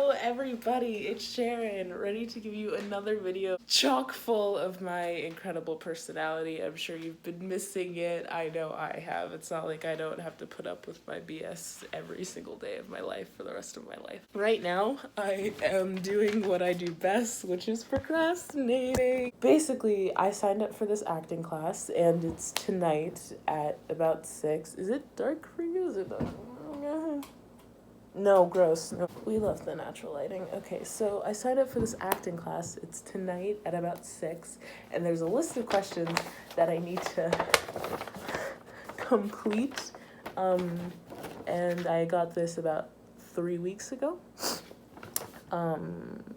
Hello everybody, it's Sharon, ready to give you another video chock full of my incredible personality. I'm sure you've been missing it. I know I have. It's not like I don't have to put up with my BS every single day of my life for the rest of my life. Right now, I am doing what I do best, which is procrastinating. Basically, I signed up for this acting class and it's tonight at about 6. Is it dark for you? Is it dark? No, gross. No. We love the natural lighting. Okay, so I signed up for this acting class. It's tonight at about 6, and there's a list of questions that I need to complete. And I got this about 3 weeks ago.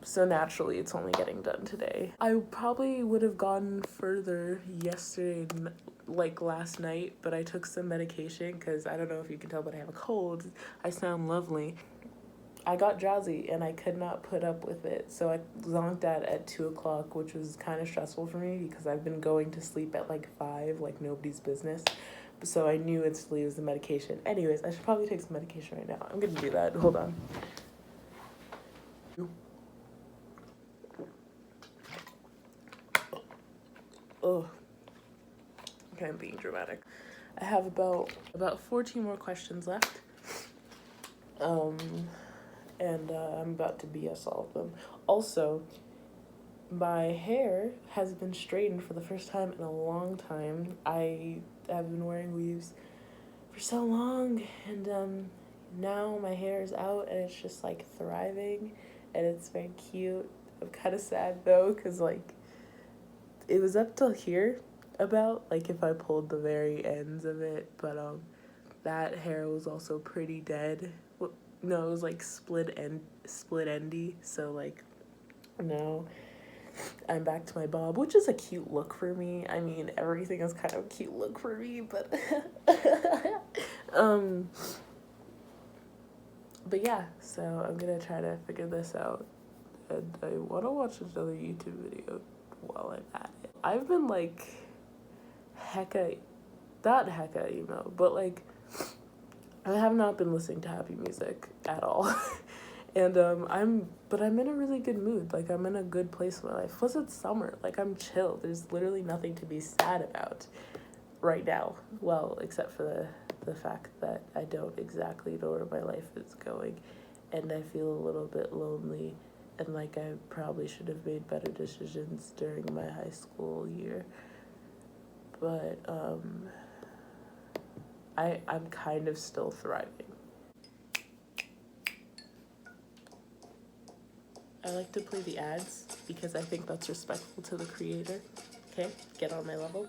So naturally it's only getting done today. I probably would have gone further yesterday, like last night, but I took some medication because I don't know if you can tell, but I have a cold. I sound lovely. I got drowsy and I could not put up with it, so I zonked out at 2 o'clock, which was kind of stressful for me because I've been going to sleep at like 5, like nobody's business. So I knew instantly it was the medication. Anyways, I should probably take some medication right now. I'm gonna do that. Hold on. Oh, okay, I'm being dramatic. I have about 14 more questions left. And I'm about to BS all of them. Also, my hair has been straightened for the first time in a long time. I have been wearing weaves for so long, and now my hair is out and it's just like thriving and it's very cute. I'm kind of sad though, because like it was up till here about, like, if I pulled the very ends of it, but that hair was also pretty dead. No, it was like split endy, so like now I'm back to my bob, which is a cute look for me. I mean, everything is kind of a cute look for me, but but yeah, so I'm gonna try to figure this out, and I want to watch another YouTube video while I'm at it. I've been like not hecka emo, but like I have not been listening to happy music at all. And I'm in a really good mood. Like, I'm in a good place in my life. Plus it's summer. Like, I'm chill. There's literally nothing to be sad about right now. Well, except for the fact that I don't exactly know where my life is going, and I feel a little bit lonely, and like I probably should have made better decisions during my high school year. But I'm kind of still thriving. I like to play the ads because I think that's respectful to the creator. Okay, get on my level.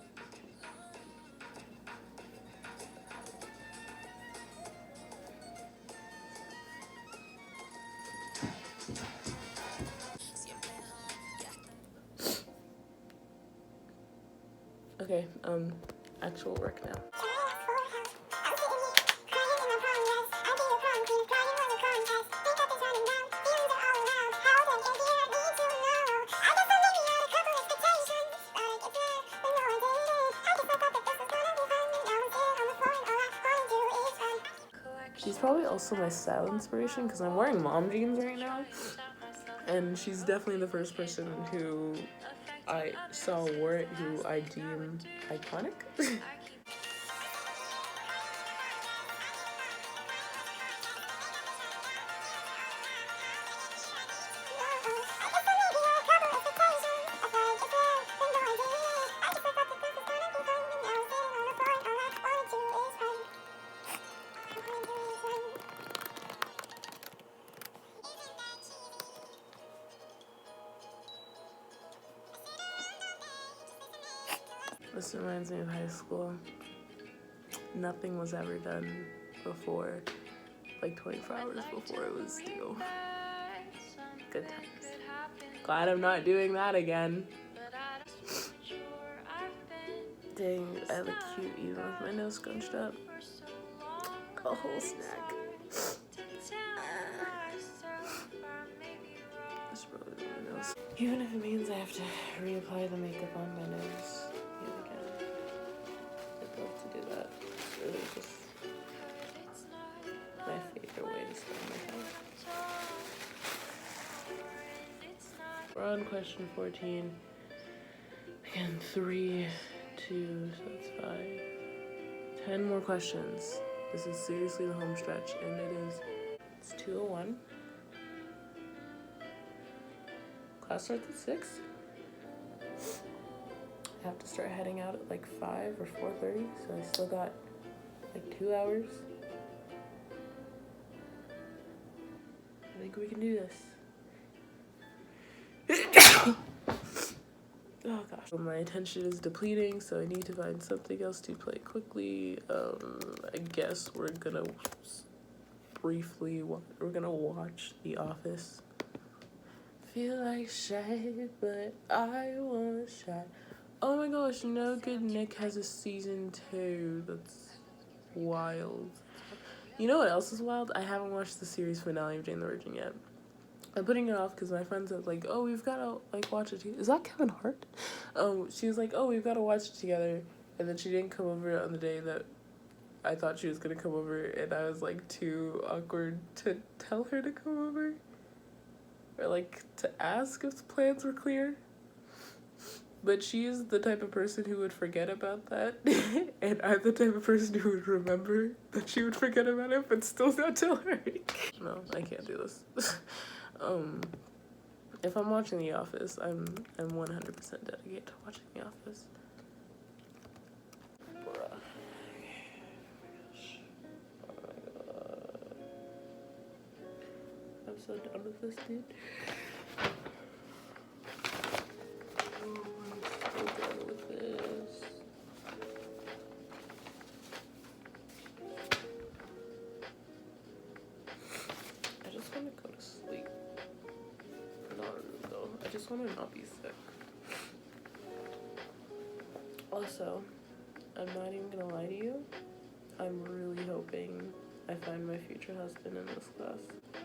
Okay, actual work now. She's probably also my style inspiration because I'm wearing mom jeans right now, and she's definitely the first person who I saw wore it who I deem iconic. This reminds me of high school. Nothing was ever done before, like 24 hours before it was due. Good times. Glad I'm not doing that again. Dang, I have a cute even with my nose scrunched up. A whole snack. That's probably my nose. Even if it means I have to reapply the makeup on my nose yet again. I'd love to do that. It's really just my favorite way to spend my time. We're on question 14. Again, 3, 2, so that's 5. 10 more questions. This is seriously the home stretch, and it's 2:01. Class starts at 6. I have to start heading out at like 5 or 4:30, so I still got like 2 hours. I think we can do this. Oh gosh. My attention is depleting, so I need to find something else to play quickly. I guess we're gonna watch The Office. Feel like shit, but I want shit. Oh my gosh, you know Good Nick has a season 2. That's wild. You know what else is wild? I haven't watched the series finale of Jane the Virgin yet. I'm putting it off because my friend said, like, oh, we've got to, like, watch it together. Is that Kevin Hart? She was like, oh, we've got to watch it together. And then she didn't come over on the day that I thought she was going to come over. And I was, like, too awkward to tell her to come over. Or, like, to ask if the plans were clear. But she is the type of person who would forget about that. And I'm the type of person who would remember that she would forget about it, but still not tell her. No, I can't do this. If I'm watching The Office, I'm 100% dedicated to watching The Office. Bruh. Oh my god. I'm so done with this, dude. I'm so done with this. I just want to go to sleep. I just want to not be sick. Also, I'm not even gonna lie to you. I'm really hoping I find my future husband in this class.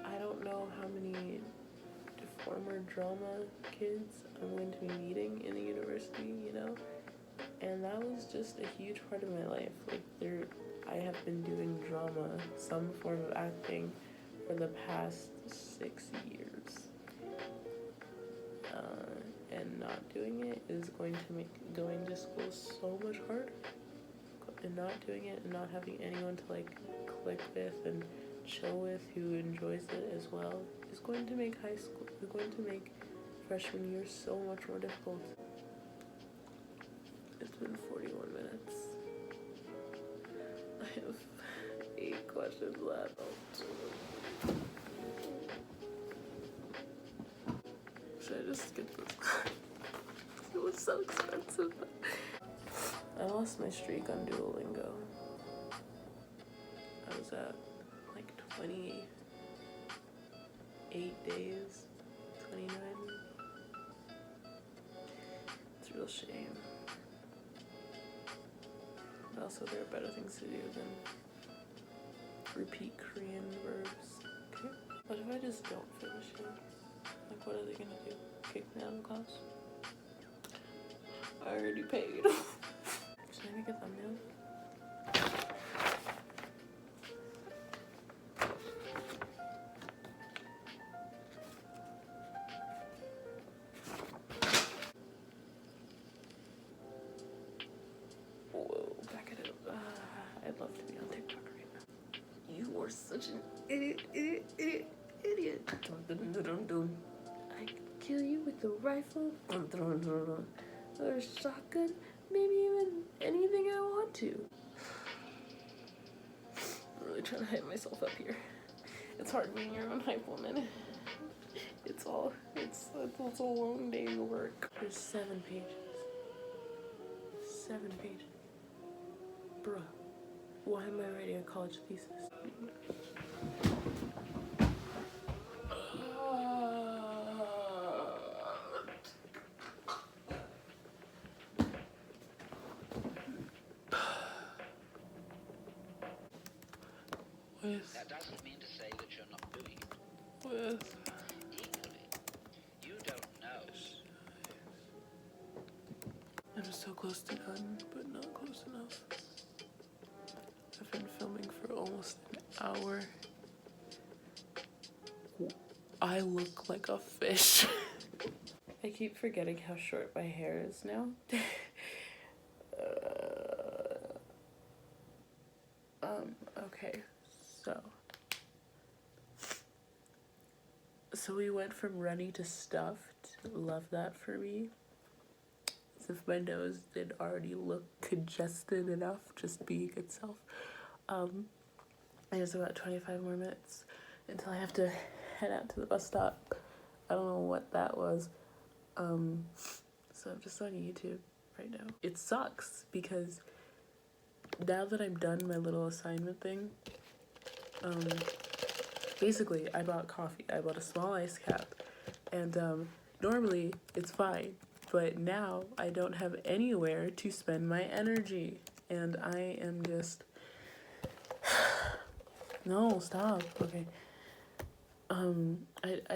I don't know how many former drama kids I'm going to be meeting in the university, you know? And that was just a huge part of my life. Like, I have been doing drama, some form of acting, for the past 6 years. And not doing it is going to make going to school so much harder. And not doing it and not having anyone to, like, click with and chill with who enjoys it as well is going to make freshman year so much more difficult. It's been 41 minutes. I have 8 questions left. Should I just skip this? It was so expensive. I lost my streak on Duolingo. I was at like 28 days, 29. It's a real shame. But also there are better things to do than repeat Korean verbs. Okay. What if I just don't finish it? Like, what are they gonna do? Kick me out of class? I already paid. Should I make a thumbnail? Whoa, back it up. I'd love to be on TikTok right now. You are such an idiot. I can kill you with a rifle. Or a shotgun. Maybe even anything I want to. I'm really trying to hype myself up here. It's hard being your own hype woman. It's a long day of work. There's 7 pages. 7 pages. Bruh, why am I writing a college thesis? That doesn't mean to say that you're not doing it. With Equally, you don't know. I'm so close to done, but not close enough. I've been filming for almost an hour. I look like a fish. I keep forgetting how short my hair is now. Okay, so. So we went from runny to stuffed. Love that for me. As if my nose did already look congested enough, just being itself. There's about 25 more minutes until I have to head out to the bus stop. I don't know what that was. So I'm just on YouTube right now. It sucks because now that I'm done my little assignment thing, basically I bought coffee. I bought a small ice cap, and normally it's fine, but now I don't have anywhere to spend my energy, and I am just no, stop. Okay. I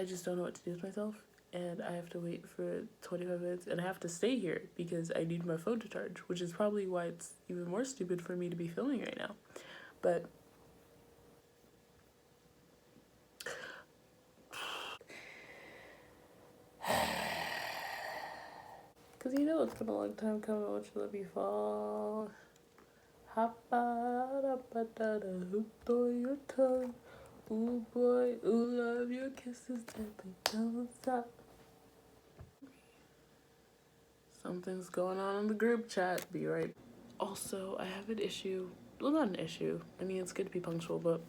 just don't know what to do with myself, and I have to wait for 25 minutes, and I have to stay here because I need my phone to charge, which is probably why it's even more stupid for me to be filming right now. But because you know it's been a long time coming, won't you let me fall? Your tongue. Ooh boy, ooh love your kisses gently, don't stop. Something's going on in the group chat. Be right. Also, I have an issue. Well, not an issue. I mean, it's good to be punctual, but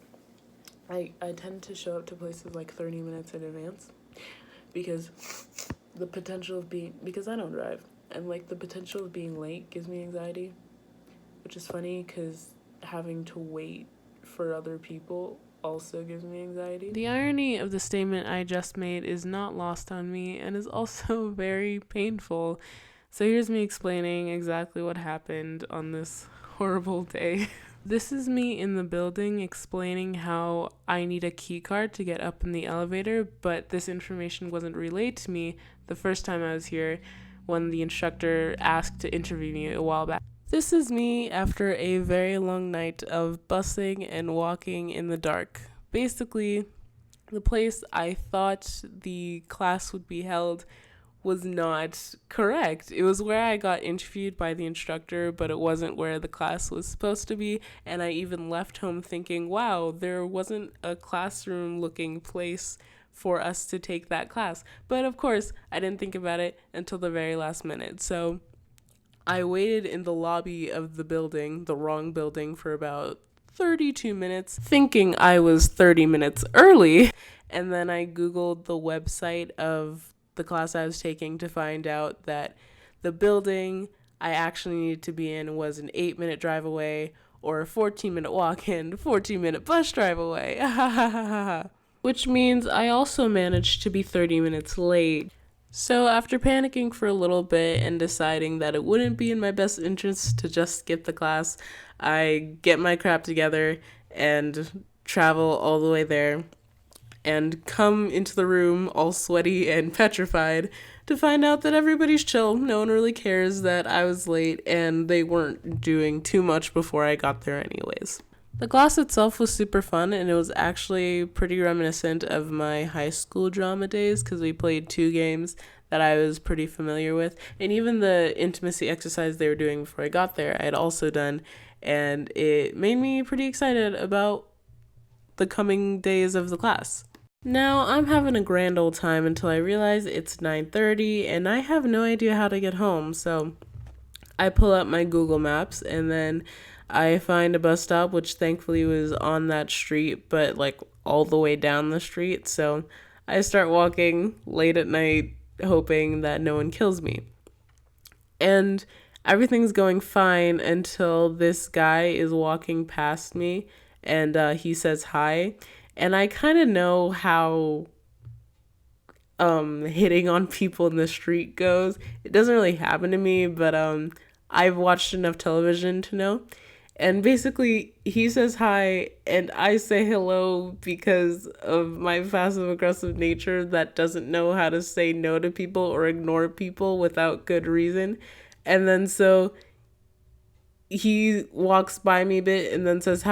I tend to show up to places like 30 minutes in advance because the potential of being, because I don't drive, and like the potential of being late gives me anxiety, which is funny because having to wait for other people also gives me anxiety. The irony of the statement I just made is not lost on me and is also very painful. So here's me explaining exactly what happened on this horrible day. This is me in the building explaining how I need a key card to get up in the elevator, but this information wasn't relayed to me the first time I was here when the instructor asked to interview me a while back. This is me after a very long night of busing and walking in the dark. Basically, the place I thought the class would be held was not correct. It was where I got interviewed by the instructor, but it wasn't where the class was supposed to be. And I even left home thinking, wow, there wasn't a classroom looking place for us to take that class. But of course, I didn't think about it until the very last minute. So I waited in the lobby of the building, the wrong building, for about 32 minutes, thinking I was 30 minutes early. And then I Googled the website of the class I was taking to find out that the building I actually needed to be in was an 8-minute drive away, or a 14-minute walk in, 14-minute bus drive away. Which means I also managed to be 30 minutes late. So after panicking for a little bit and deciding that it wouldn't be in my best interest to just skip the class, I get my crap together and travel all the way there and come into the room all sweaty and petrified to find out that everybody's chill. No one really cares that I was late, and they weren't doing too much before I got there anyways. The class itself was super fun, and it was actually pretty reminiscent of my high school drama days because we played 2 games that I was pretty familiar with, and even the intimacy exercise they were doing before I got there I had also done, and it made me pretty excited about the coming days of the class. Now, I'm having a grand old time until I realize it's 9:30 and I have no idea how to get home, so I pull up my Google Maps and then I find a bus stop, which thankfully was on that street, but like all the way down the street, so I start walking late at night, hoping that no one kills me. And everything's going fine until this guy is walking past me and he says hi. And I kind of know how hitting on people in the street goes. It doesn't really happen to me, but I've watched enough television to know. And basically, he says hi, and I say hello because of my passive aggressive nature that doesn't know how to say no to people or ignore people without good reason. And then so he walks by me a bit and then says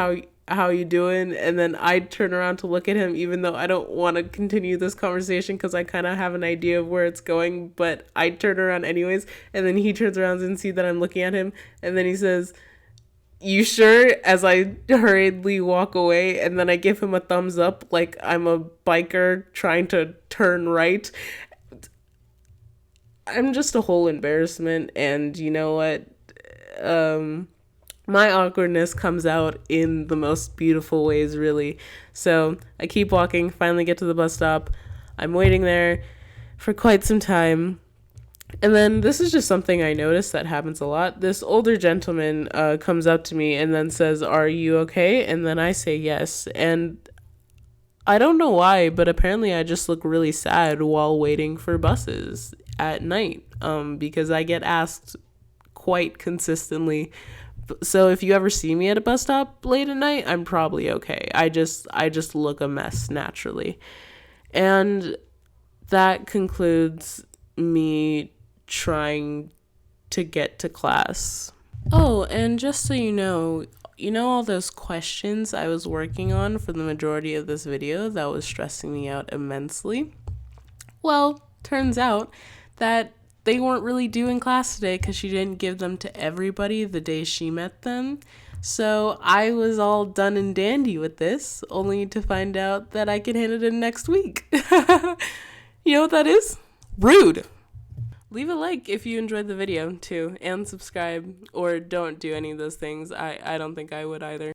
how you doing? And then I turn around to look at him, even though I don't want to continue this conversation because I kind of have an idea of where it's going, but I turn around anyways. And then he turns around and see that I'm looking at him. And then he says, "You sure?" As I hurriedly walk away, and then I give him a thumbs up like I'm a biker trying to turn right. I'm just a whole embarrassment, and you know what? My awkwardness comes out in the most beautiful ways, really. So I keep walking, finally get to the bus stop. I'm waiting there for quite some time. And then this is just something I noticed that happens a lot. This older gentleman comes up to me and then says, "Are you okay?" And then I say yes. And I don't know why, but apparently I just look really sad while waiting for buses at night, because I get asked quite consistently. So if you ever see me at a bus stop late at night, I'm probably okay. I just look a mess naturally. And that concludes me trying to get to class. Oh, and just so you know all those questions I was working on for the majority of this video that was stressing me out immensely? Well, turns out that they weren't really due in class today because she didn't give them to everybody the day she met them. So I was all done and dandy with this, only to find out that I can hand it in next week. You know what that is? Rude. Leave a like if you enjoyed the video too, and subscribe, or don't do any of those things. I don't think I would either.